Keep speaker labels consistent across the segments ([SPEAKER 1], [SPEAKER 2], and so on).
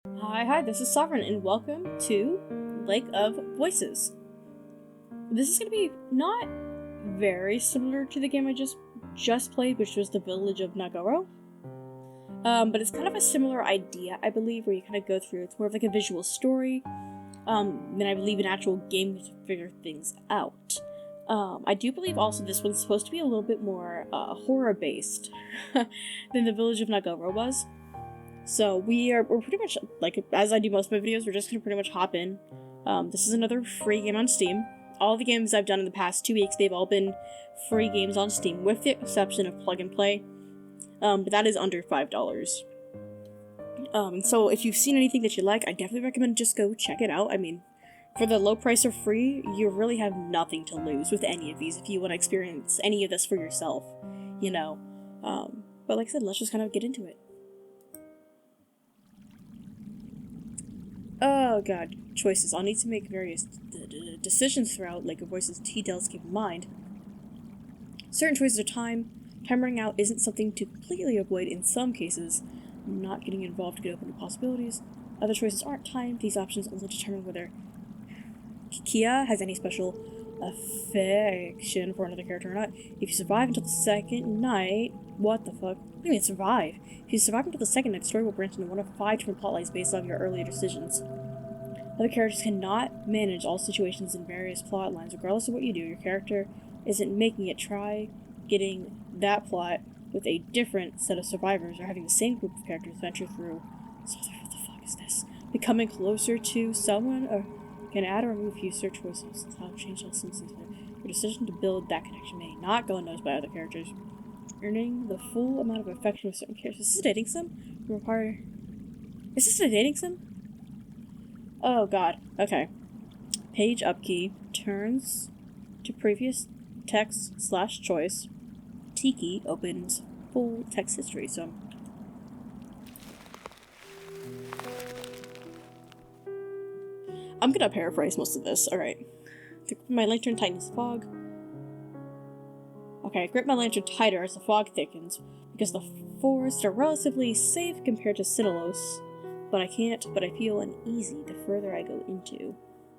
[SPEAKER 1] Hi, this is Sovereign, and welcome to Lake of Voices. This is going to be not very similar to the game I just played, which was the Village of Nagoro. But it's kind of a similar idea, I believe, where you kind of go through. It's more of like a visual story, than I believe an actual game to figure things out. I do believe also this one's supposed to be a little bit more horror-based than the Village of Nagoro was. So we're pretty much, like, as I do most of my videos, we're just gonna pretty much hop in. This is another free game on Steam. All the games I've done in the past 2 weeks, they've all been free games on Steam, with the exception of Plug and Play. But that is under $5. So if you've seen anything that you like, I definitely recommend just go check it out. I mean, for the low price of free, you really have nothing to lose with any of these if you want to experience any of this for yourself, you know. But like I said, let's just kind of get into it. Oh god, choices. I'll need to make various decisions throughout Lake of Voices details keep in mind. Certain choices are time. Time running out isn't something to completely avoid in some cases. Not getting involved could open to possibilities. Other choices aren't timed. These options only determine whether Kia has any special affection for another character or not. If you survive until the second night... What the fuck? What do you mean survive? If you survive until the second night, the story will branch into one of 5 different plotlines based on your earlier decisions. Other characters cannot manage all situations in various plot lines. Regardless of what you do, your character isn't making it. Try getting that plot with a different set of survivors, or having the same group of characters venture through. So what the fuck is this? Becoming closer to someone, or can add or remove user choices. How change all systems. Your decision to build that connection may not go unnoticed by other characters. Earning the full amount of affection with certain characters. Is this a dating sim? Is this a dating sim? Oh god. Okay. Page up key. Turns to previous text/choice. T key opens full text history. So I'm gonna paraphrase most of this. Alright. My lantern tightens the fog. Okay, I grip my lantern tighter as the fog thickens, because the forests are relatively safe compared to Sinaloos, but I feel uneasy the further I go into.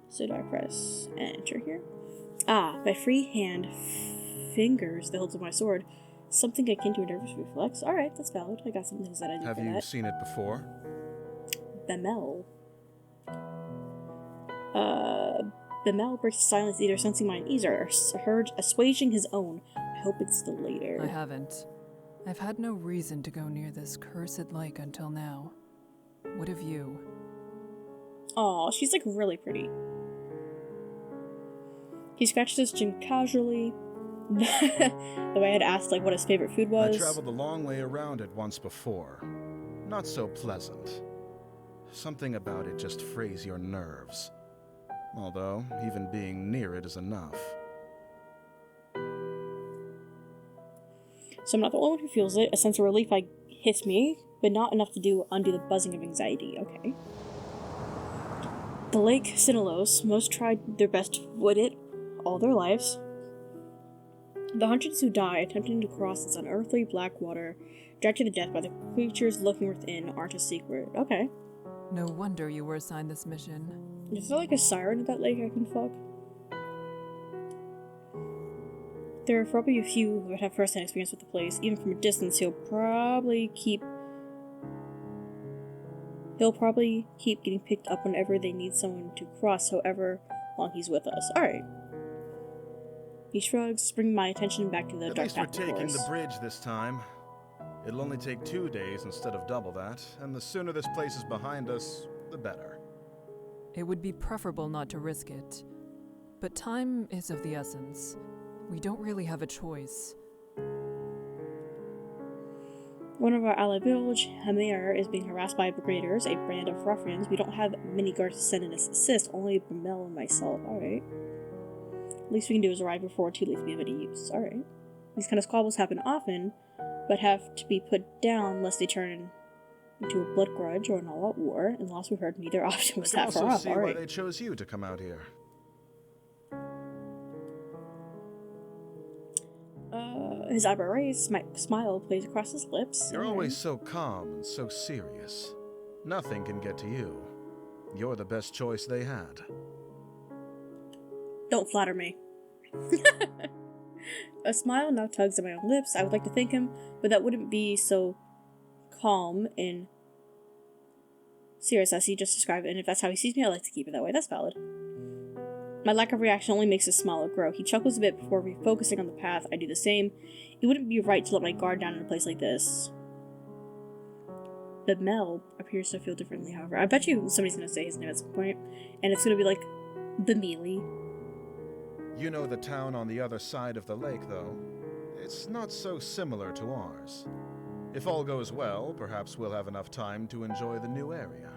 [SPEAKER 1] So do I press enter here? Ah, my free hand fingers the hilt of my sword. Something akin to a nervous reflex. Alright, that's valid. I got some things that I do
[SPEAKER 2] Have
[SPEAKER 1] for
[SPEAKER 2] you
[SPEAKER 1] that.
[SPEAKER 2] seen it before?
[SPEAKER 1] Bemel. Bemel breaks silence, either sensing my unease or heard assuaging his own. I hope it's the later.
[SPEAKER 3] I haven't. I've had no reason to go near this cursed lake until now. What have you?
[SPEAKER 1] Aw, she's like really pretty. He scratched his chin casually. The way I had asked like what his favorite food was.
[SPEAKER 2] I traveled a long way around it once before. Not so pleasant. Something about it just frays your nerves. Although, even being near it is enough.
[SPEAKER 1] So I'm not the only one who feels it. A sense of relief hits me, but not enough to undo the buzzing of anxiety. Okay. The Lake Sinaloos, most tried their best to avoid it all their lives. The hundreds who die attempting to cross its unearthly black water, dragged to death by the creatures looking within, aren't a secret. Okay.
[SPEAKER 3] No wonder you were assigned this mission.
[SPEAKER 1] Is there like a siren at that lake I can fuck? There are probably a few who would have first-hand experience with the place. Even from a distance, he'll probably keep getting picked up whenever they need someone to cross, however long he's with us. Alright. He shrugs, bringing my attention back to the dark path.
[SPEAKER 2] At least we're taking the bridge this time. It'll only take 2 days instead of double that, and the sooner this place is behind us, the better.
[SPEAKER 3] It would be preferable not to risk it. But time is of the essence. We don't really have a choice.
[SPEAKER 1] One of our ally village, Hamir, is being harassed by Brigaders, a brand of ruffians. We don't have many guards to send in assist, only Brumel and myself. Alright. Least we can do is arrive before too late to be of any use. Alright. These kind of squabbles happen often, but have to be put down lest they turn into a blood grudge or an all-out war. And last we heard, neither option was that far off.
[SPEAKER 2] I can also see why they chose you to come out here.
[SPEAKER 1] His eyebrow raised, smile plays across his lips.
[SPEAKER 2] You're always so calm and so serious. Nothing can get to you. You're the best choice they had.
[SPEAKER 1] Don't flatter me. A smile now tugs at my own lips. I would like to thank him, but that wouldn't be so calm and serious as he just described it, and if that's how he sees me, I like to keep it that way. That's valid. My lack of reaction only makes his smile grow. He chuckles a bit before refocusing on the path. I do the same. It wouldn't be right to let my guard down in a place like this. The Mel appears to feel differently, however. I bet you somebody's going to say his name at some point, and it's going to be like, the Mealy.
[SPEAKER 2] You know the town on the other side of the lake, though. It's not so similar to ours. If all goes well, perhaps we'll have enough time to enjoy the new area.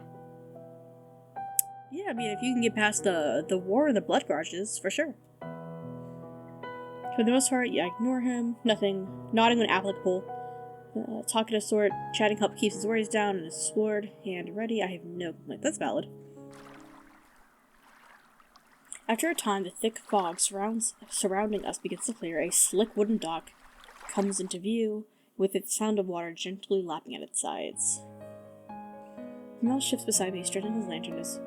[SPEAKER 1] Yeah, I mean, if you can get past the war and the blood garages, for sure. For the most part, yeah, ignore him. Nothing. Nodding when applicable. Talkative sort. Chatting help keeps his worries down, and his sword hand ready. I have no complaint. That's valid. After a time, the thick fog surrounding us begins to clear. A slick wooden dock comes into view, with its sound of water gently lapping at its sides. Mel shifts beside me, straightening his lantern as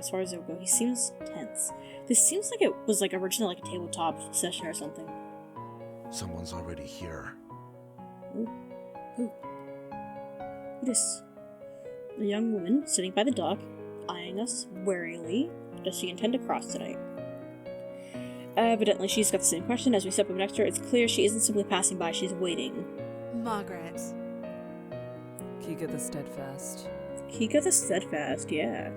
[SPEAKER 1] far as it will go. He seems tense. This seems like it was originally a tabletop session or something.
[SPEAKER 2] Someone's already here.
[SPEAKER 1] Who? This. A young woman sitting by the dock, eyeing us warily. Does she intend to cross tonight? Evidently, she's got the same question. As we step up next to her, it's clear she isn't simply passing by, she's waiting.
[SPEAKER 4] Margaret.
[SPEAKER 3] Kika the Steadfast.
[SPEAKER 1] Kika the Steadfast, yeah.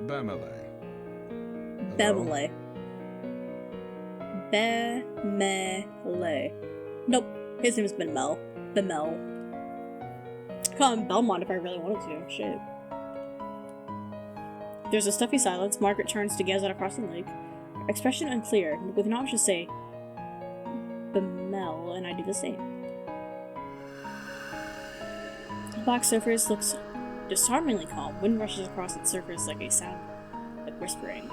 [SPEAKER 2] Bemele.
[SPEAKER 1] Bemele. Bemele. Nope, his name is Bemel. Bemel. Call him Belmont if I really wanted to. Shit. There's a stuffy silence. Margaret turns to gaze out across the lake. Expression unclear, with not much to say. Bemel, and I do the same. The black surface looks disarmingly calm. Wind rushes across its surface like a sound, like whispering.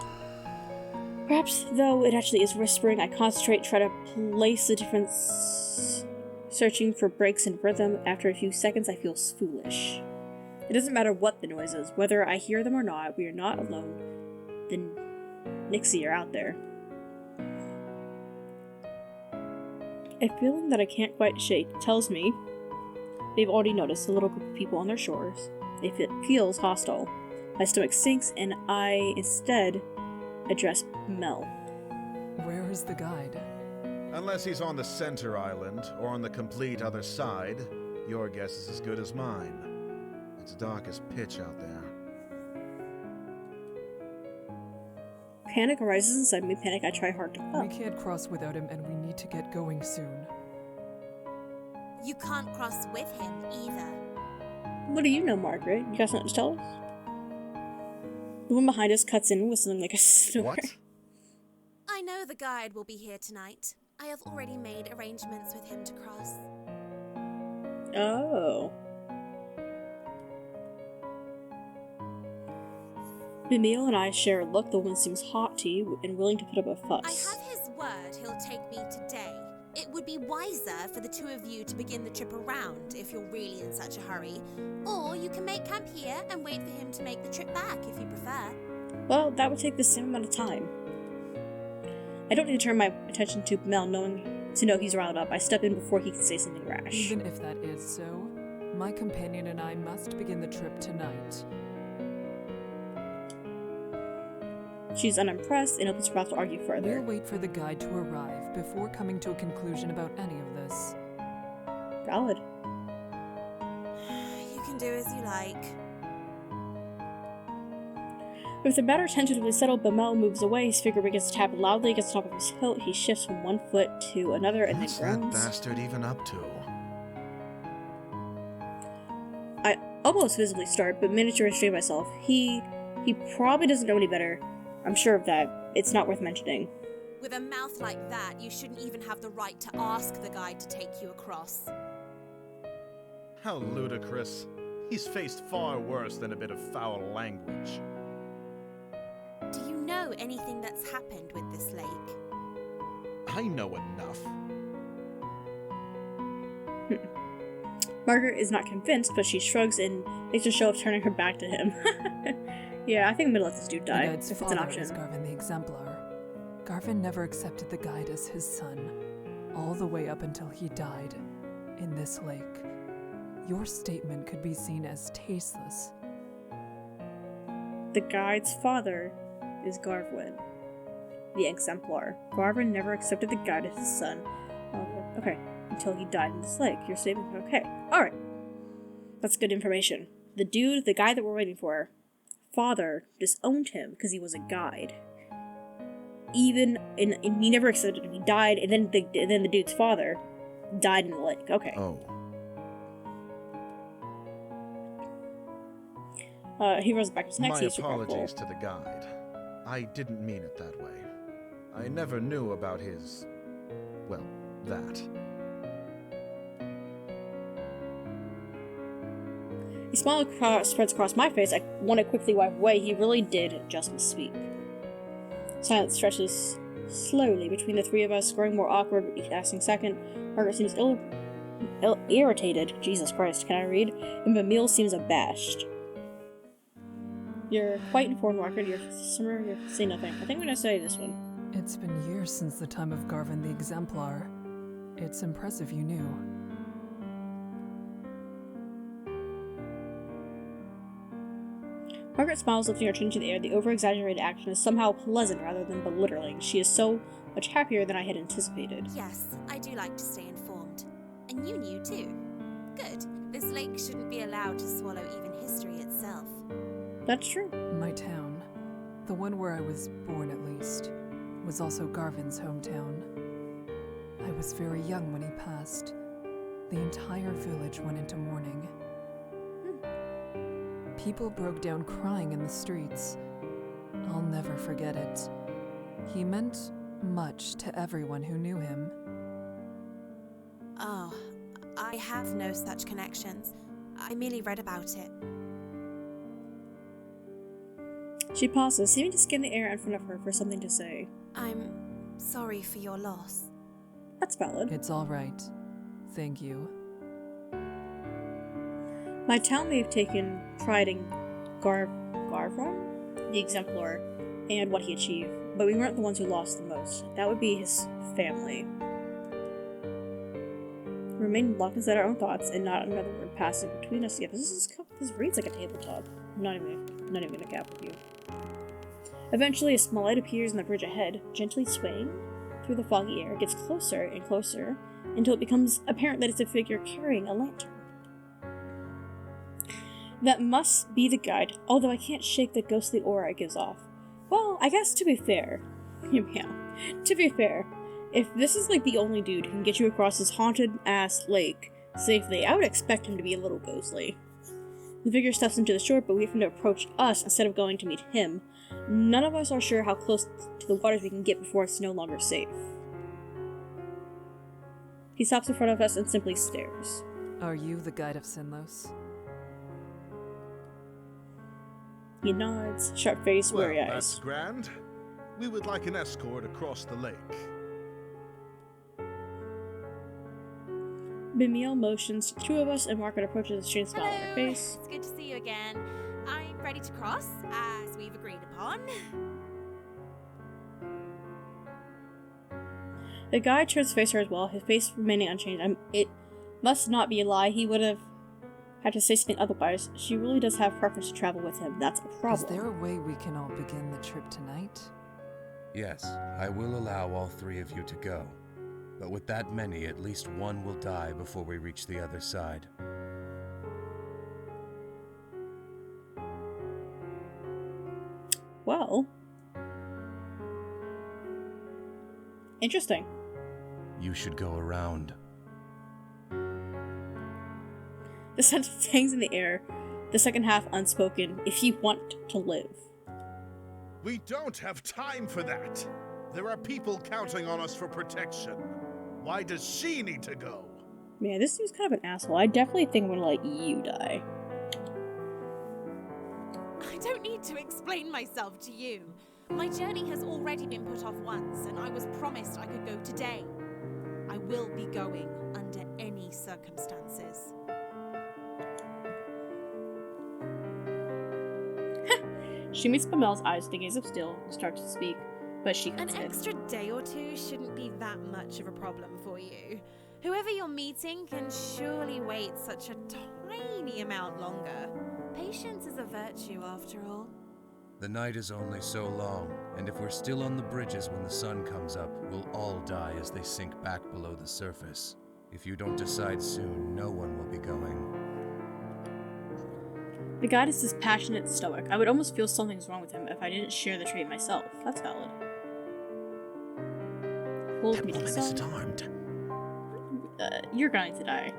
[SPEAKER 1] Perhaps, though it actually is whispering, I concentrate, try to place the difference, searching for breaks in rhythm. After a few seconds, I feel foolish. It doesn't matter what the noise is, whether I hear them or not, we are not alone. The nixi are out there. A feeling that I can't quite shake tells me they've already noticed the little group of people on their shores. It feels hostile. My stomach sinks, and I instead address Mel.
[SPEAKER 3] Where is the guide?
[SPEAKER 2] Unless he's on the center island, or on the complete other side, your guess is as good as mine. It's dark as pitch out there.
[SPEAKER 1] Panic arises inside me. Panic I try hard to
[SPEAKER 3] We
[SPEAKER 1] quell.
[SPEAKER 3] can't cross without him, and we need to get going soon.
[SPEAKER 4] You can't cross with him either.
[SPEAKER 1] What do you know, Margaret? You got something to tell us? The one behind us cuts in, whistling like a snore.
[SPEAKER 2] What?
[SPEAKER 4] I know the guide will be here tonight. I have already made arrangements with him to cross.
[SPEAKER 1] Oh. Bemil and I share a look. The woman seems haughty and willing to put up a
[SPEAKER 4] I
[SPEAKER 1] fuss.
[SPEAKER 4] have his word he'll take me today. It would be wiser for the two of you to begin the trip around if you're really in such a hurry. Or you can make camp here and wait for him to make the trip back if you prefer.
[SPEAKER 1] Well, that would take the same amount of time. I don't need to turn my attention to Bemil to know he's riled up. I step in before he can say something rash.
[SPEAKER 3] Even if that is so, my companion and I must begin the trip tonight.
[SPEAKER 1] She's unimpressed and opens her mouth to argue further.
[SPEAKER 3] We'll wait for the guide to arrive before coming to a conclusion about any of this.
[SPEAKER 1] Valid.
[SPEAKER 4] You can do as you like.
[SPEAKER 1] With the matter tentatively settled, Bemel moves away. His figure begins to tap loudly against the top of his hilt. He shifts from one foot to another and
[SPEAKER 2] What's
[SPEAKER 1] then
[SPEAKER 2] that
[SPEAKER 1] groans.
[SPEAKER 2] bastard even up to?
[SPEAKER 1] I almost visibly start, but manage to restrain myself. He probably doesn't know any better. I'm sure of that. It's not worth mentioning.
[SPEAKER 4] With a mouth like that, you shouldn't even have the right to ask the guide to take you across.
[SPEAKER 2] How ludicrous. He's faced far worse than a bit of foul language.
[SPEAKER 4] Do you know anything that's happened with this lake?
[SPEAKER 2] I know enough.
[SPEAKER 1] Margaret is not convinced, but she shrugs and makes a show of turning her back to him. Yeah, I think I'm gonna let this dude
[SPEAKER 3] The
[SPEAKER 1] die,
[SPEAKER 3] guide's
[SPEAKER 1] if it's an
[SPEAKER 3] father
[SPEAKER 1] option.
[SPEAKER 3] is Garvin the Exemplar. Garvin never accepted the guide as his son, all the way up until he died in this lake. Your statement could be seen as tasteless.
[SPEAKER 1] The guide's father is Garvin, the Exemplar. Garvin never accepted the guide as his son. Okay, until he died in this lake. Your statement, okay. Alright. That's good information. The guy that we're waiting for, father disowned him because he was a guide. And he never accepted him. He died, and then the dude's father died in the lake. Okay.
[SPEAKER 2] Oh.
[SPEAKER 1] He rolls back to his next.
[SPEAKER 2] My
[SPEAKER 1] He's regretful.
[SPEAKER 2] apologies to the guide. I didn't mean it that way. I never knew about his... well, that.
[SPEAKER 1] A smile spreads across my face. I want to quickly wipe away. He really did just misspeak. Silence stretches slowly between the three of us, growing more awkward with each passing second. Margaret seems irritated. Jesus Christ, can I read? And Bamil seems abashed. You're quite informed, Margaret. You're saying nothing. I think I'm gonna say this one.
[SPEAKER 3] It's been years since the time of Garvin the Exemplar. It's impressive you knew.
[SPEAKER 1] Margaret smiles, lifting her chin to the air. The over-exaggerated action is somehow pleasant rather than belittling. She is so much happier than I had anticipated.
[SPEAKER 4] Yes, I do like to stay informed. And you knew too. Good. This lake shouldn't be allowed to swallow even history itself.
[SPEAKER 1] That's true.
[SPEAKER 3] My town, the one where I was born at least, was also Garvin's hometown. I was very young when he passed. The entire village went into mourning. People broke down crying in the streets. I'll never forget it. He meant much to everyone who knew him.
[SPEAKER 4] Oh, I have no such connections. I merely read about it.
[SPEAKER 1] She pauses, seeming to scan the air in front of her for something to say.
[SPEAKER 4] I'm sorry for your loss.
[SPEAKER 1] That's valid.
[SPEAKER 3] It's all right. Thank you.
[SPEAKER 1] My town may have taken pride in Garvin, the Exemplar, and what he achieved, but we weren't the ones who lost the most. That would be his family. We remained locked inside our own thoughts, and not another word passing between us yet. This reads like a tabletop. I'm not even gonna cap with you. Eventually, a small light appears on the bridge ahead, gently swaying through the foggy air. It gets closer and closer until it becomes apparent that it's a figure carrying a lantern. That must be the guide, although I can't shake the ghostly aura it gives off. Well, I guess to be fair, if this is like the only dude who can get you across this haunted-ass lake safely, I would expect him to be a little ghostly. The figure steps into the shore, but we have him to approach us instead of going to meet him. None of us are sure how close to the waters we can get before it's no longer safe. He stops in front of us and simply stares.
[SPEAKER 3] Are you the guide of Sinlos?
[SPEAKER 1] He nods, sharp face,
[SPEAKER 2] Well,
[SPEAKER 1] weary
[SPEAKER 2] that's
[SPEAKER 1] eyes.
[SPEAKER 2] grand. We would like an escort across the lake.
[SPEAKER 1] Bimiel motions to the two of us, and Margaret approaches a strange smile on her
[SPEAKER 4] Hello,
[SPEAKER 1] face.
[SPEAKER 4] it's good to see you again. I'm ready to cross, as we've agreed upon.
[SPEAKER 1] The guy turns to face her as well, his face remaining unchanged. It must not be a lie. He would have had to say something otherwise. She really does have preference to travel with him. That's a problem.
[SPEAKER 3] Is there a way we can all begin the trip tonight?
[SPEAKER 5] Yes, I will allow all three of you to go. But with that many, at least one will die before we reach the other side.
[SPEAKER 1] Well, interesting.
[SPEAKER 5] You should go around.
[SPEAKER 1] The sentence hangs in the air, the second half unspoken. If you want to live.
[SPEAKER 2] We don't have time for that. There are people counting on us for protection. Why does she need to go?
[SPEAKER 1] Man, this dude's kind of an asshole. I definitely think I'm gonna let you die.
[SPEAKER 4] I don't need to explain myself to you. My journey has already been put off once, and I was promised I could go today. I will be going under any circumstances.
[SPEAKER 1] She meets Bamel's eyes with a gaze of steel and starts to speak, but she
[SPEAKER 4] An
[SPEAKER 1] cuts in.
[SPEAKER 4] extra day or two shouldn't be that much of a problem for you. Whoever you're meeting can surely wait such a tiny amount longer. Patience is a virtue, after all.
[SPEAKER 5] The night is only so long, and if we're still on the bridges when the sun comes up, we'll all die as they sink back below the surface. If you don't decide soon, no one will be going.
[SPEAKER 1] The guide is dispassionate stoic. I would almost feel something's wrong with him if I didn't share the trait myself. That's valid.
[SPEAKER 2] That woman is armed.
[SPEAKER 1] You're going to die.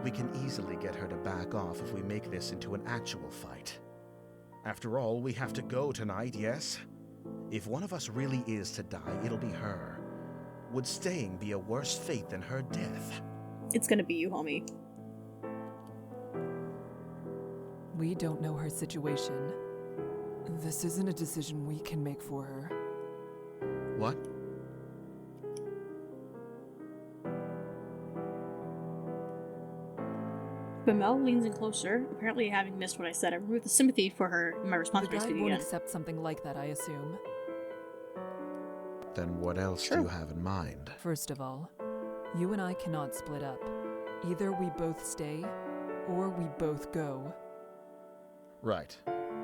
[SPEAKER 2] We can easily get her to back off if we make this into an actual fight. After all, we have to go tonight, yes? If one of us really is to die, it'll be her. Would staying be a worse fate than her death?
[SPEAKER 1] It's gonna be you, homie.
[SPEAKER 3] We don't know her situation. This isn't a decision we can make for her.
[SPEAKER 2] What?
[SPEAKER 1] Bamel leans in closer, apparently having missed what I said. I removed the sympathy for her in my response
[SPEAKER 3] The guide
[SPEAKER 1] again.
[SPEAKER 3] won't accept something like that, I assume.
[SPEAKER 2] Then what else do you have in mind?
[SPEAKER 3] First of all, you and I cannot split up. Either we both stay, or we both go.
[SPEAKER 2] Right.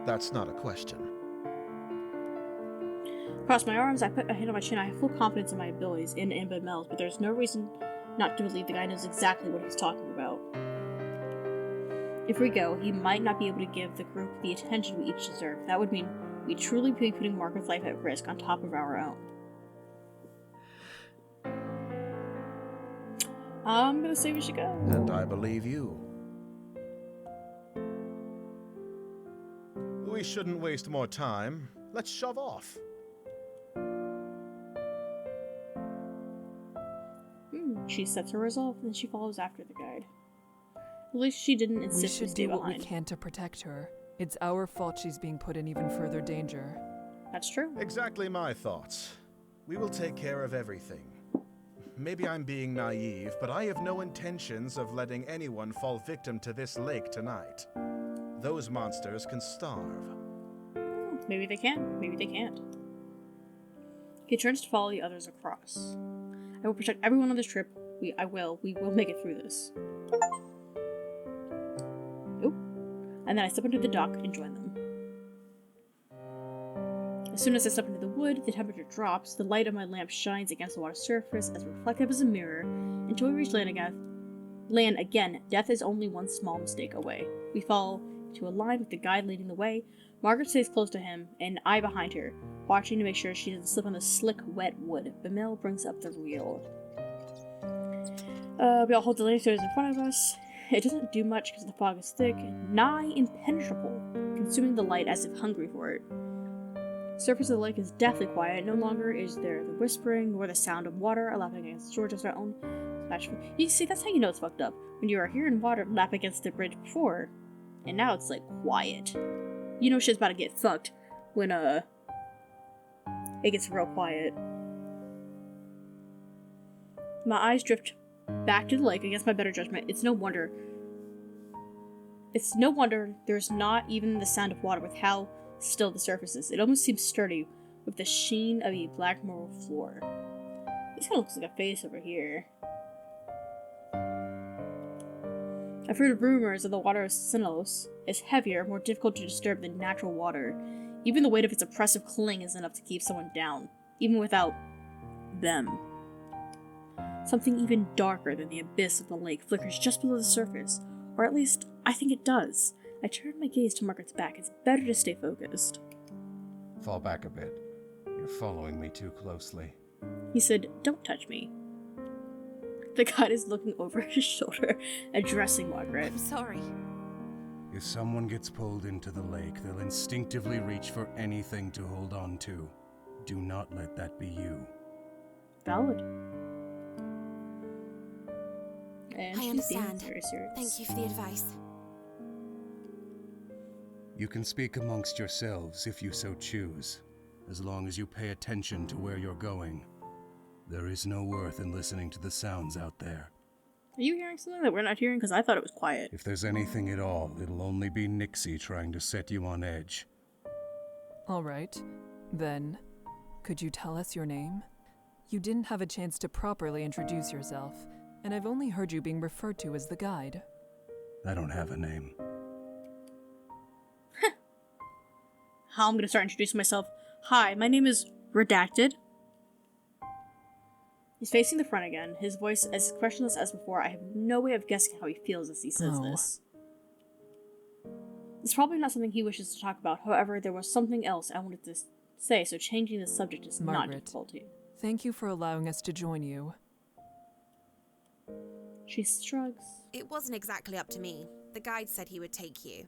[SPEAKER 2] That's not a question.
[SPEAKER 1] Across my arms, I put a hand on my chin. I have full confidence in my abilities in Bamel's, but there's no reason not to believe the guy knows exactly what he's talking about. If we go, he might not be able to give the group the attention we each deserve. That would mean we'd truly be putting Margaret's life at risk on top of our own. I'm gonna say we should go.
[SPEAKER 2] And I believe you. We shouldn't waste more time. Let's shove off.
[SPEAKER 1] She sets her resolve, and then she follows after the guide. At least she didn't
[SPEAKER 3] We
[SPEAKER 1] insist we
[SPEAKER 3] should
[SPEAKER 1] stay
[SPEAKER 3] do what
[SPEAKER 1] behind.
[SPEAKER 3] we can to protect her. It's our fault she's being put in even further danger.
[SPEAKER 1] That's true.
[SPEAKER 2] Exactly my thoughts. We will take care of everything. Maybe I'm being naive, but I have no intentions of letting anyone fall victim to this lake tonight. Those monsters can starve.
[SPEAKER 1] Maybe they can, maybe they can't. He turns to follow the others across. I will protect everyone on this trip. We will make it through this. Oop. And then I step into the dock and join them. As soon as I step into the wood, the temperature drops, the light of my lamp shines against the water's surface as reflective as a mirror, until we reach land again. Death is only one small mistake away. We fall to a line with the guide leading the way. Margaret stays close to him, and I behind her, watching to make sure she doesn't slip on the slick, wet wood. Bamel brings up the reel. We all hold the landing stones in front of us. It doesn't do much because the fog is thick, nigh impenetrable, consuming the light as if hungry for it. The surface of the lake is deathly quiet. No longer is there the whispering nor the sound of water lapping against the shore, just our own splash. You see, that's how you know it's fucked up. When you are hearing water lap against the bridge before, and now it's like quiet. You know shit's about to get fucked when it gets real quiet. My eyes drift back to the lake against my better judgment. It's no wonder there's not even the sound of water with how still the surface is. It almost seems sturdy with the sheen of a black marble floor. This kind of looks like a face over here. I've heard rumors that the water of Sinulos is heavier, more difficult to disturb than natural water. Even the weight of its oppressive cling is enough to keep someone down, even without them. Something even darker than the abyss of the lake flickers just below the surface, or at least, I think it does. I turn my gaze to Margaret's back. It's better to stay focused.
[SPEAKER 5] Fall back a bit. You're following me too closely.
[SPEAKER 1] He said, "Don't touch me." The guide is looking over his shoulder, addressing Margaret.
[SPEAKER 4] I'm sorry.
[SPEAKER 5] If someone gets pulled into the lake, they'll instinctively reach for anything to hold on to. Do not let that be you.
[SPEAKER 1] Valid. And
[SPEAKER 4] I
[SPEAKER 1] she's being
[SPEAKER 4] understand.
[SPEAKER 1] very serious.
[SPEAKER 4] Thank you for the advice.
[SPEAKER 5] You can speak amongst yourselves if you so choose, as long as you pay attention to where you're going. There is no worth in listening to the sounds out there.
[SPEAKER 1] Are you hearing something that we're not hearing? Because I thought it was quiet.
[SPEAKER 5] If there's anything at all, it'll only be Nixi trying to set you on edge.
[SPEAKER 3] All right. Then, could you tell us your name? You didn't have a chance to properly introduce yourself, and I've only heard you being referred to as the guide.
[SPEAKER 5] I don't have a name.
[SPEAKER 1] How I'm gonna start introducing myself. Hi, my name is Redacted. He's facing the front again, his voice as expressionless as before. I have no way of guessing how he feels as he says this. It's probably not something he wishes to talk about, however, there was something else I wanted to say, so changing the subject is not
[SPEAKER 3] Margaret,
[SPEAKER 1] difficult.
[SPEAKER 3] Thank you for allowing us to join you.
[SPEAKER 1] She shrugs.
[SPEAKER 4] It wasn't exactly up to me. The guide said he would take you.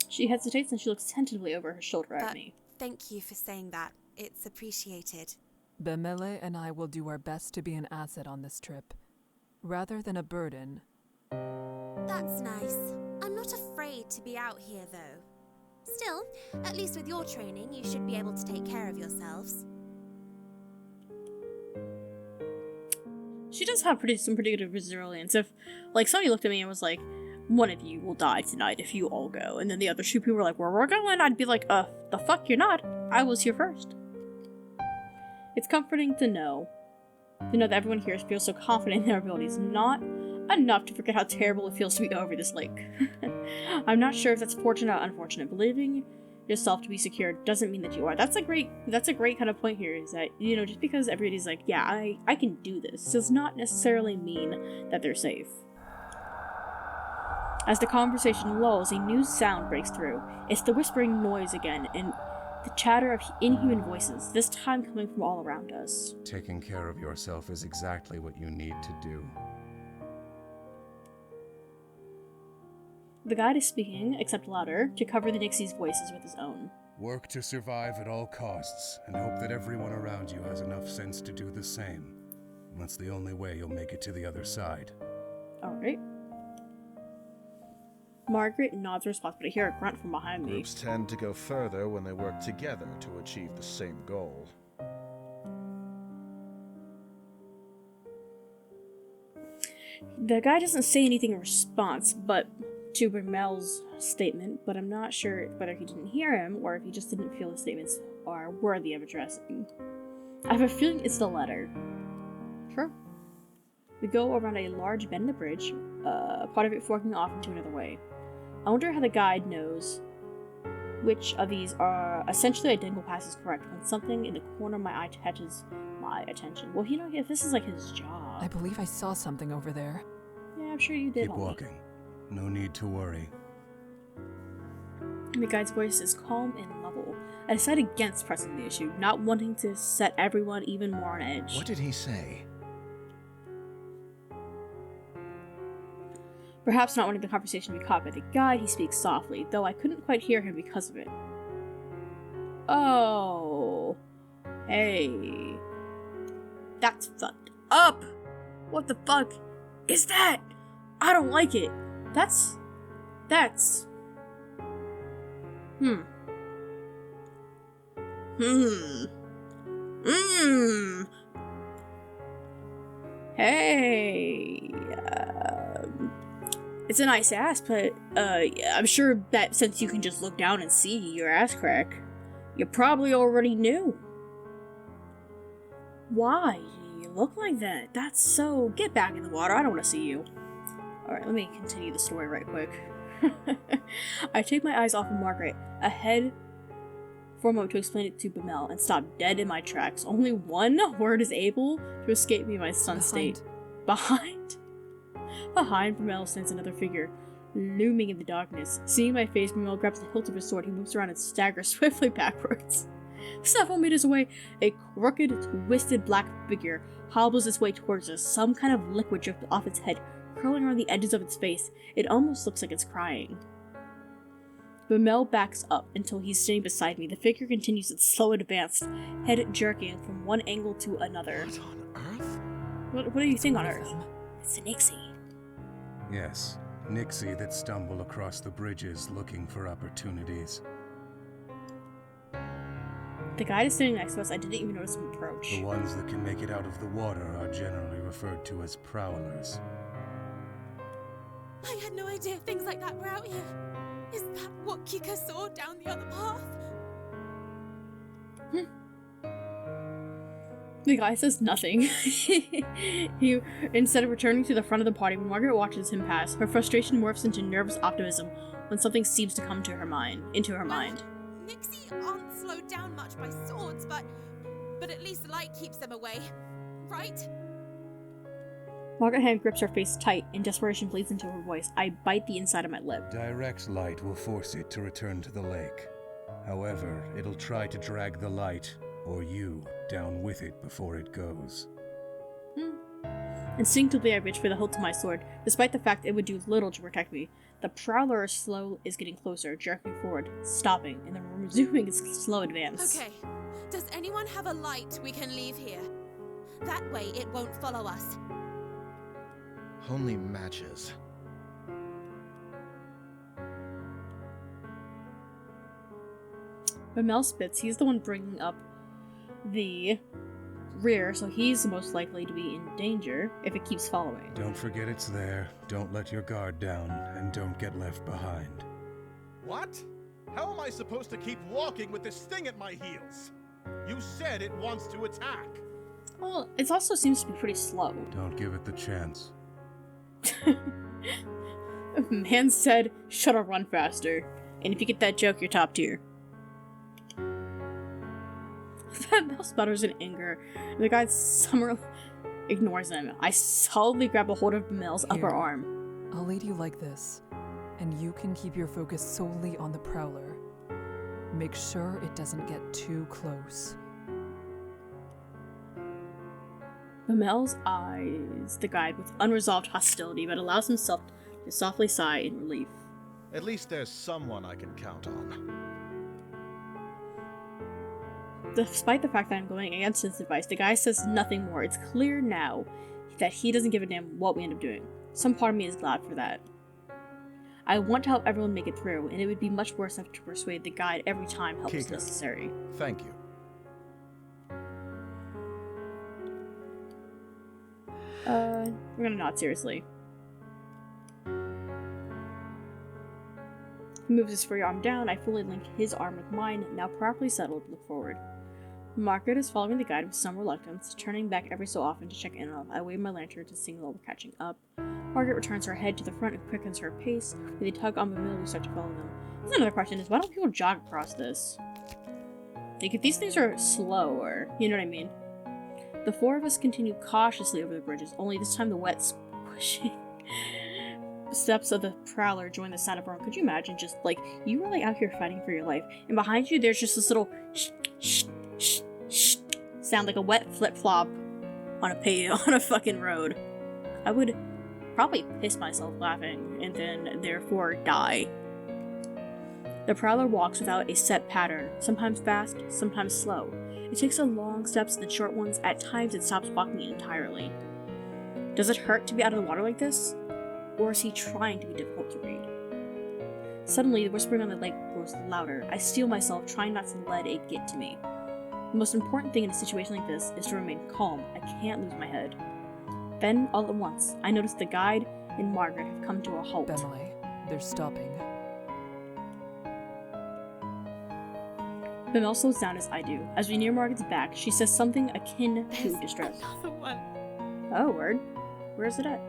[SPEAKER 1] She hesitates and she looks tentatively over her shoulder at
[SPEAKER 4] But
[SPEAKER 1] me.
[SPEAKER 4] thank you for saying that. It's appreciated.
[SPEAKER 3] Bemele and I will do our best to be an asset on this trip, rather than a burden.
[SPEAKER 4] That's nice. I'm not afraid to be out here, though. Still, at least with your training, you should be able to take care of yourselves.
[SPEAKER 1] She does have some pretty good resilience. If, like, somebody looked at me and was like, one of you will die tonight if you all go, and then the other two people were like, where we're going, I'd be like, the fuck you're not. I was here first. It's comforting to know that everyone here feels so confident in their abilities, not enough to forget how terrible it feels to be over this lake. I'm not sure if that's fortunate or unfortunate. Believing yourself to be secure doesn't mean that you are. That's a great kind of point here, is that, just because everybody's like, yeah, I can do this, does not necessarily mean that they're safe. As the conversation lulls, a new sound breaks through. It's the whispering noise again, and the chatter of inhuman voices, this time coming from all around us.
[SPEAKER 5] Taking care of yourself is exactly what you need to do.
[SPEAKER 1] The guide is speaking, except louder, to cover the Nixi's voices with his own.
[SPEAKER 5] Work to survive at all costs, and hope that everyone around you has enough sense to do the same. That's the only way you'll make it to the other side.
[SPEAKER 1] Alright. Margaret nods response, but I hear a grunt from behind me.
[SPEAKER 2] Groups tend to go further when they work together to achieve the same goal.
[SPEAKER 1] The guy doesn't say anything in response, but to Bermel's statement, but I'm not sure whether he didn't hear him or if he just didn't feel his statements are worthy of addressing. I have a feeling it's the latter. Sure. We go around a large bend in the bridge, part of it forking off into another way. I wonder how the guide knows which of these are essentially identical passes correct when something in the corner of my eye catches my attention. Well, if this is like his job.
[SPEAKER 3] I believe I saw something over there.
[SPEAKER 1] Yeah, I'm sure you did.
[SPEAKER 5] Keep walking. No need to worry.
[SPEAKER 1] The guide's voice is calm and level. I decide against pressing the issue, not wanting to set everyone even more on edge.
[SPEAKER 2] What did he say?
[SPEAKER 1] Perhaps not wanting the conversation to be caught by the guide, he speaks softly, though I couldn't quite hear him because of it. Oh. Hey. That's fucked up! What the fuck is that? I don't like it. That's... Hey... It's a nice ass, but, I'm sure that since you can just look down and see your ass crack, you probably already knew. Why do you look like that? That's so... Get back in the water, I don't want to see you. Alright, let me continue the story right quick. I take my eyes off of Margaret, ahead for a moment to explain it to Bemel, and stop dead in my tracks. Only one word is able to escape me in my stunned state. Behind Bemel stands another figure, looming in the darkness. Seeing my face, Bemel grabs the hilt of his sword. He moves around and staggers swiftly backwards. Several meters away, a crooked, twisted black figure hobbles its way towards us. Some kind of liquid dripped off its head, curling around the edges of its face. It almost looks like it's crying. Bemel backs up until he's sitting beside me. The figure continues its slow advance, head jerking from one angle to another.
[SPEAKER 2] What on earth?
[SPEAKER 1] What do you think on Earth? It's a nixi.
[SPEAKER 5] Yes, nixi that stumble across the bridges looking for opportunities.
[SPEAKER 1] The guide is sitting next to us. I didn't even notice him approach.
[SPEAKER 5] The ones that can make it out of the water are generally referred to as prowlers.
[SPEAKER 4] I had no idea things like that were out here. Is that what kick us all down the other path?
[SPEAKER 1] The guy says nothing. He, instead of returning to the front of the party, when Margaret watches him pass, her frustration morphs into nervous optimism when something seems to come to her mind.
[SPEAKER 4] Nixi aren't slowed down much by swords, but at least the light keeps them away, right?
[SPEAKER 1] Margaret's hand grips her face tight, and desperation bleeds into her voice. I bite the inside of my lip.
[SPEAKER 5] Direct light will force it to return to the lake. However, it'll try to drag the light, or you, down with it before it goes.
[SPEAKER 1] Instinctively, I reach for the hilt of my sword, despite the fact it would do little to protect me. The prowler is getting closer, jerking forward, stopping, and then resuming its slow advance.
[SPEAKER 4] Okay, does anyone have a light we can leave here? That way it won't follow us.
[SPEAKER 2] Only matches.
[SPEAKER 1] But Mel spits. He's the one bringing up the rear, so he's the most likely to be in danger if it keeps following.
[SPEAKER 5] Don't forget it's there, don't let your guard down, and don't get left behind.
[SPEAKER 2] What? How am I supposed to keep walking with this thing at my heels? You said it wants to attack.
[SPEAKER 1] Well, it also seems to be pretty slow.
[SPEAKER 5] Don't give it the chance.
[SPEAKER 1] Man said, shut up, run faster. And if you get that joke, you're top tier. Mel sputters in anger, and the guy summarily ignores him. I solidly grab a hold of Mel's upper arm.
[SPEAKER 3] I'll lead you like this, and you can keep your focus solely on the prowler. Make sure it doesn't get too close.
[SPEAKER 1] Mel's eyes the guide with unresolved hostility, but allows himself to softly sigh in relief.
[SPEAKER 2] At least there's someone I can count on.
[SPEAKER 1] Despite the fact that I'm going against his advice, the guy says nothing more. It's clear now that he doesn't give a damn what we end up doing. Some part of me is glad for that. I want to help everyone make it through, and it would be much worse to to guide every time help is
[SPEAKER 2] Kika,
[SPEAKER 1] necessary.
[SPEAKER 2] Thank you.
[SPEAKER 1] We're gonna nod seriously. He moves his free arm down. I fully link his arm with mine, now properly settled, look forward. Margaret is following the guide with some reluctance, turning back every so often to check in on. I wave my lantern to signal we're catching up. Margaret returns her head to the front and quickens her pace. With a tug on Bamil, we start to follow them. That's another question is, why don't people jog across this? Like, if these things are slower, you know what I mean? The four of us continue cautiously over the bridges, only this time the wet squishing steps of the prowler join the sound of our own. Could you imagine just, like, you were, like, out here fighting for your life, and behind you there's just this little sound like a wet flip-flop on a fucking road. I would probably piss myself laughing, and then, therefore, die. The prowler walks without a set pattern, sometimes fast, sometimes slow. It takes the long steps and the short ones. At times it stops walking entirely. Does it hurt to be out of the water like this? Or is he trying to be difficult to read? Suddenly, the whispering on the lake grows louder. I steel myself, trying not to let it get to me. The most important thing in a situation like this is to remain calm. I can't lose my head. Then, all at once, I notice the guide and Margaret have come to a halt.
[SPEAKER 3] Emily, they're stopping.
[SPEAKER 1] Bamel slows down as I do. As we near Margaret's back, she says something akin to distress.
[SPEAKER 4] Another one.
[SPEAKER 1] Oh, word. Where is it at?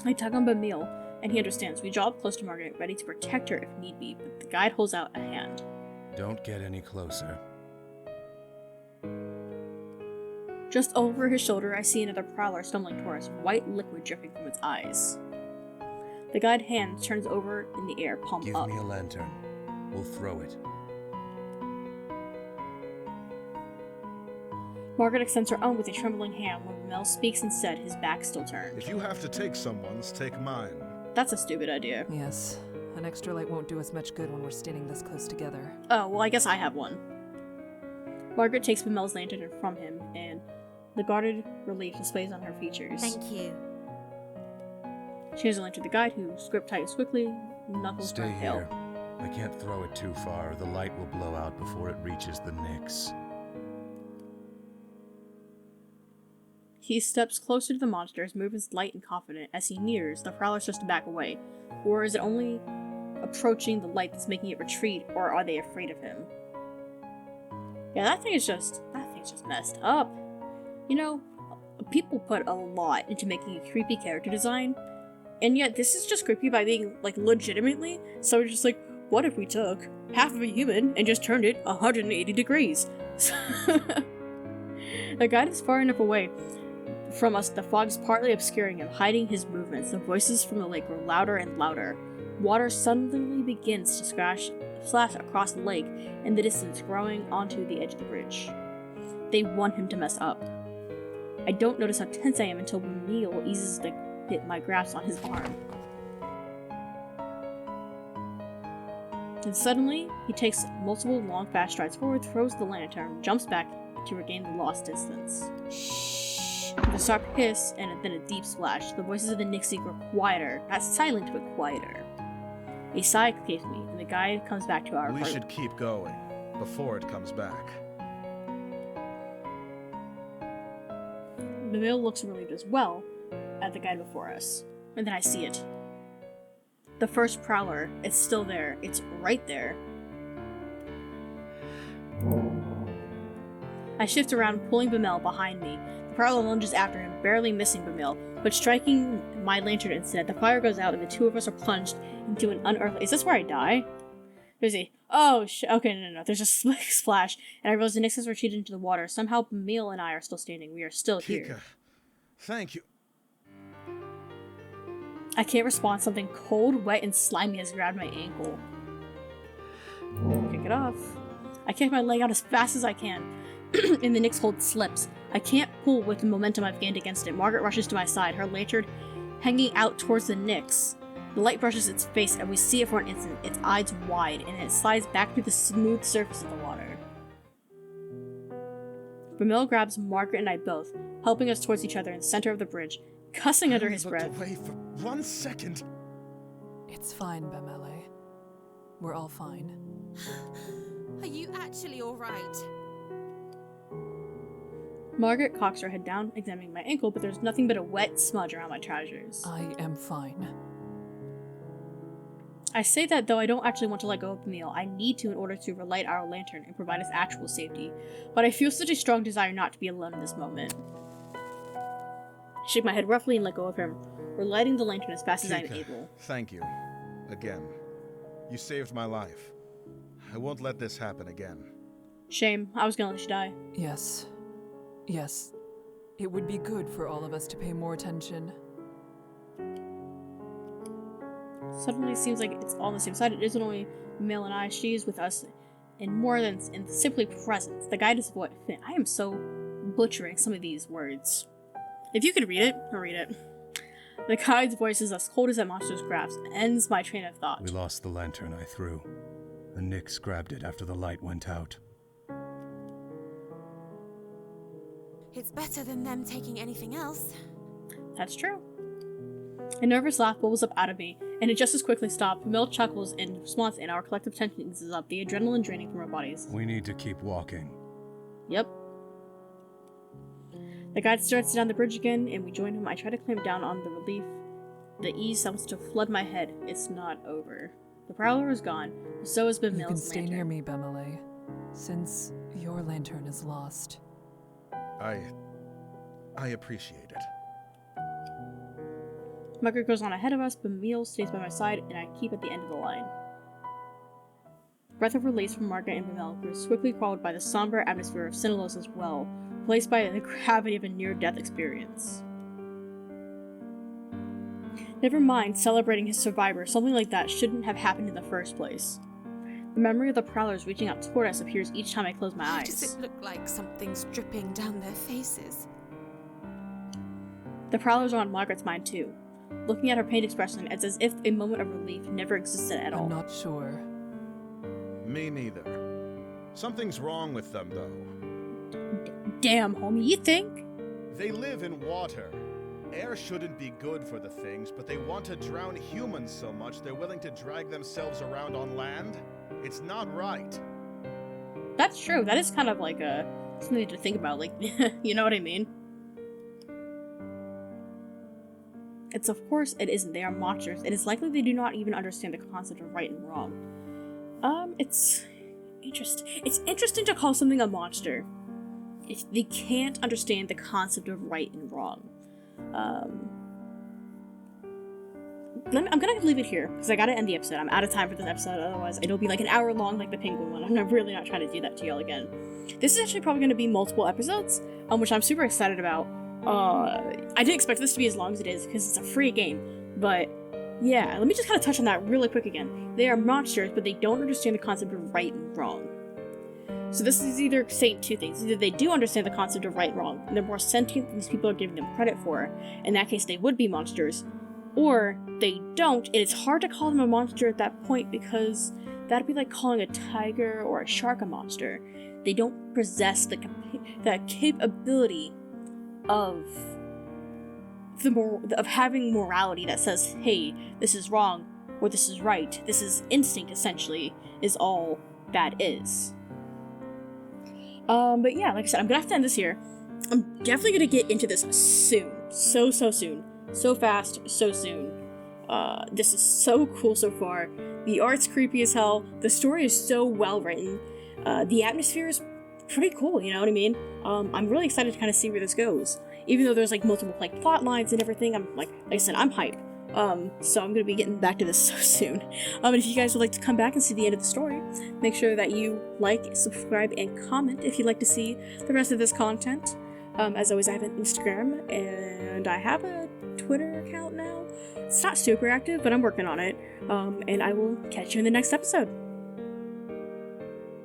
[SPEAKER 1] I tug on Bamil, and he understands. We draw up close to Margaret, ready to protect her if need be, but the guide holds out a hand.
[SPEAKER 5] Don't get any closer.
[SPEAKER 1] Just over his shoulder, I see another prowler stumbling toward us, white liquid dripping from its eyes. The guide hand turns over in the air, palm
[SPEAKER 5] Give
[SPEAKER 1] up.
[SPEAKER 5] me a lantern. We'll throw it.
[SPEAKER 1] Margaret extends her own with a trembling hand when Mel speaks instead, his back still turned.
[SPEAKER 2] If you have to take someone's, take mine.
[SPEAKER 1] That's a stupid idea.
[SPEAKER 3] Yes, an extra light won't do us much good when we're standing this close together.
[SPEAKER 1] Oh, well, I guess I have one. Margaret takes Bamel's lantern from him, and the guarded relief displays on her features.
[SPEAKER 4] Thank you.
[SPEAKER 1] She hands the lantern to the guide, who grip tightens quickly, knuckles
[SPEAKER 5] Stay
[SPEAKER 1] turn pale.
[SPEAKER 5] here. I can't throw it too far. The light will blow out before it reaches the nix.
[SPEAKER 1] He steps closer to the monster, his movements light and confident. As he nears, the prowler starts to back away. Or is it only approaching the light that's making it retreat, or are they afraid of him? Yeah, that thing is just messed up. You know, people put a lot into making a creepy character design, and yet this is just creepy by being, like, legitimately, so it's just like, what if we took half of a human and just turned it 180 degrees? The guide is far enough away from us, the fog is partly obscuring him, hiding his movements. The voices from the lake grow louder and louder. Water suddenly begins to splash across the lake in the distance, growing onto the edge of the bridge. They want him to mess up. I don't notice how tense I am until Neil eases my grasp on his arm. And suddenly, he takes multiple long, fast strides forward, throws the lantern, jumps back to regain the lost distance. Shh! With a sharp hiss and then a deep splash, the voices of the nixi grow quieter, not silent but quieter. A sigh escapes me, and the guide comes back to our
[SPEAKER 2] We
[SPEAKER 1] apartment.
[SPEAKER 2] should keep going before it comes back.
[SPEAKER 1] The male looks relieved as well at the guide before us, and then I see it. The first prowler, it's still there. It's right there. I shift around, pulling Bamel behind me. The prowler lunges after him, barely missing Bamel, but striking my lantern instead. The fire goes out, and the two of us are plunged into an unearthly— Is this where I die? There's a— Oh, okay, no. There's a splash, and I realize the Nixes retreated into the water. Somehow, Bamel and I are still standing. We are still here.
[SPEAKER 2] Kika, thank you.
[SPEAKER 1] I can't respond. Something cold, wet, and slimy has grabbed my ankle. Kick it off. I kick my leg out as fast as I can, and the Nix hold slips. I can't pull with the momentum I've gained against it. Margaret rushes to my side, her lantern hanging out towards the Nix. The light brushes its face, and we see it for an instant, its eyes wide, and it slides back through the smooth surface of the water. Bamil grabs Margaret and I both, helping us towards each other in the center of the bridge, cussing under his breath.
[SPEAKER 2] Away for 1 second.
[SPEAKER 3] It's fine, Bamele. We're all fine.
[SPEAKER 4] Are you actually alright?
[SPEAKER 1] Margaret cocks her head down, examining my ankle, but there's nothing but a wet smudge around my trousers.
[SPEAKER 3] I am fine.
[SPEAKER 1] I say that though I don't actually want to let go of Bamil. I need to in order to relight our lantern and provide us actual safety, but I feel such a strong desire not to be alone in this moment. I shake my head roughly and let go of him, relighting the lantern as fast as I am able.
[SPEAKER 2] Thank you. Again. You saved my life. I won't let this happen again.
[SPEAKER 1] Shame. I was gonna let you die.
[SPEAKER 3] Yes. Yes. It would be good for all of us to pay more attention.
[SPEAKER 1] Suddenly it seems like it's all on the same side. It isn't only Bamil and I. She is with us in more than in simply presence. The guide is what I am so butchering some of these words. If you could read it, I'll read it. The guide's voice is as cold as that monster's grasp, ends my train of thought.
[SPEAKER 5] We lost the lantern I threw. The Nix grabbed it after the light went out.
[SPEAKER 4] It's better than them taking anything else.
[SPEAKER 1] That's true. A nervous laugh bubbles up out of me, and it just as quickly stops. Bamil chuckles in response, and our collective tension eases up, the adrenaline draining from our bodies.
[SPEAKER 5] We need to keep walking.
[SPEAKER 1] Yep. The guide starts down the bridge again, and we join him. I try to clamp down on the relief. The ease seems to flood my head. It's not over. The prowler is gone. So is Bamil's
[SPEAKER 3] You can stay
[SPEAKER 1] lantern.
[SPEAKER 3] near me, Bemele, since your lantern is lost.
[SPEAKER 2] I appreciate it.
[SPEAKER 1] Margaret goes on ahead of us, Bamil stays by my side, and I keep at the end of the line. Breath of release from Margaret and Bamil was quickly followed by the somber atmosphere of Sinalosa's well, placed by the gravity of a near-death experience. Never mind celebrating his survivor, something like that shouldn't have happened in the first place. The memory of the prowlers reaching out toward us appears each time I close my
[SPEAKER 4] Why
[SPEAKER 1] eyes.
[SPEAKER 4] does it look like something's dripping down their faces?
[SPEAKER 1] The prowlers are on Margaret's mind too. Looking at her pained expression, it's as if a moment of relief never existed at all.
[SPEAKER 3] I'm not sure.
[SPEAKER 2] Me neither. Something's wrong with them, though.
[SPEAKER 1] Damn, homie, you think?
[SPEAKER 2] They live in water. Air shouldn't be good for the things, but they want to drown humans so much they're willing to drag themselves around on land? It's not right.
[SPEAKER 1] That's true. That is kind of like something to think about. Like, you know what I mean? It's of course it isn't. They are monsters. It is likely they do not even understand the concept of right and wrong. It's interesting to call something a monster if they can't understand the concept of right and wrong. I'm gonna leave it here because I gotta end the episode. I'm out of time for this episode, otherwise it'll be like an hour long like the penguin one. I'm really not trying to do that to y'all again. This is actually probably gonna be multiple episodes, which I'm super excited about. I didn't expect this to be as long as it is because it's a free game, but yeah, let me just kind of touch on that really quick again. They are monsters, but they don't understand the concept of right and wrong. So this is either saying two things. Either they do understand the concept of right and wrong, and they're more sentient than these people are giving them credit for. In that case, they would be monsters. Or they don't, and it's hard to call them a monster at that point because that'd be like calling a tiger or a shark a monster. They don't possess the capability of having morality that says, hey, this is wrong, or this is right. This is instinct, essentially, is all that is. But yeah, like I said, I'm gonna have to end this here. I'm definitely gonna get into this soon. So soon. So fast, so soon. This is so cool so far. The art's creepy as hell. The story is so well written. The atmosphere is pretty cool, you know what I mean? I'm really excited to kind of see where this goes. Even though there's like multiple like plot lines and everything, I'm like I said, I'm hype. So I'm gonna be getting back to this so soon. And if you guys would like to come back and see the end of the story, make sure that you like, subscribe, and comment if you'd like to see the rest of this content. As always, I have an Instagram and I have a Twitter account now. It's not super active, but I'm working on it. And I will catch you in the next episode.